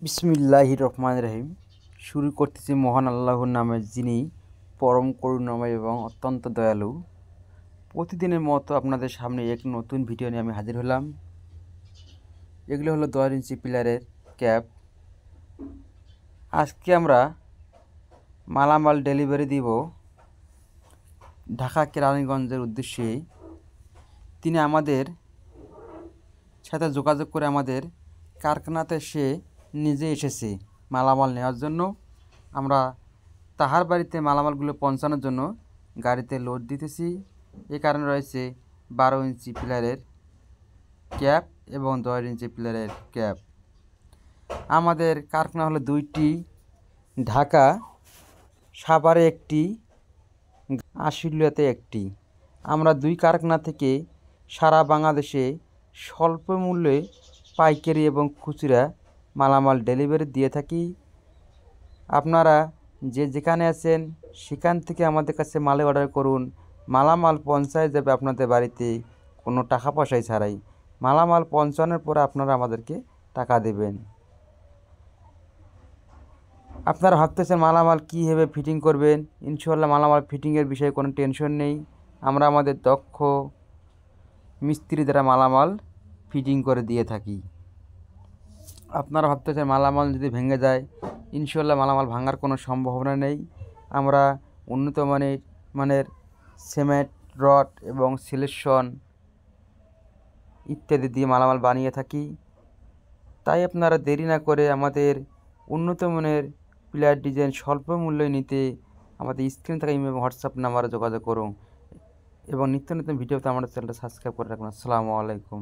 বিসমিল্লাহির রহমানির রহিম। শুরু করতেছি মহান আল্লাহর নামে, যিনি পরম করুণাময় এবং অত্যন্ত দয়ালু। প্রতিদিনের মতো আপনাদের সামনে এক নতুন ভিডিও নিয়ে আমি হাজির হলাম। এগুলো হলো 10 ইঞ্চি পিলারের ক্যাপ। আজকে আমরা মালামাল ডেলিভারি দিব ঢাকা কেরানীগঞ্জের উদ্দেশ্যে। তিনি আমাদের সাথে যোগাযোগ করে আমাদের কারখানাতে সে নিজে এসেছে মালামাল নেওয়ার জন্য। আমরা তাহার বাড়িতে মালামালগুলো পৌঁছানোর জন্য গাড়িতে লোড দিতেছি। এ কারণে রয়েছে 12 ইঞ্চি পিলারের ক্যাপ এবং 10 ইঞ্চি পিলারের ক্যাপ। আমাদের কারখানা হলো দুইটি, ঢাকা সাভারে একটি, আশুলিয়াতে একটি। আমরা দুই কারখানা থেকে সারা বাংলাদেশে স্বল্প মূল্যে পাইকারি এবং খুচরা মালামাল ডেলিভারি দিয়ে থাকি। আপনারা যে যেখানে আছেন সেখান থেকে আমাদের কাছে মালে অর্ডার করুন। মালামাল পৌঁছায় যাবে আপনাদের বাড়িতে কোনো টাকা পয়সাই ছাড়াই। মালামাল পৌঁছানোর পরে আপনারা আমাদেরকে টাকা দেবেন। আপনারা ভাবতেছেন মালামাল কীভাবে ফিটিং করবেন। ইনশাআল্লাহ মালামাল ফিটিংয়ের বিষয়ে কোনো টেনশন নেই। আমরা আমাদের দক্ষ মিস্ত্রি দ্বারা মালামাল ফিটিং করে দিয়ে থাকি। আপনারা ভাবতেছেন মালামাল যদি ভেঙে যায়, ইনশাআল্লাহ মালামাল ভাঙার কোনো সম্ভাবনা নেই। আমরা উন্নত মানের সিমেন্ট, রড এবং সিলেকশন ইত্যাদি দিয়ে মালামাল বানিয়ে থাকি। তাই আপনারা দেরি না করে আমাদের উন্নত মানের পিলার ডিজাইন স্বল্প মূল্যে নিতে আমাদের স্ক্রিন থাকা ইমেল এবং হোয়াটসঅ্যাপ নাম্বারে যোগাযোগ করুন এবং নিত্য নতুন ভিডিওতে আমাদের চ্যানেলটা সাবস্ক্রাইব করে রাখুন। আসসালামু আলাইকুম।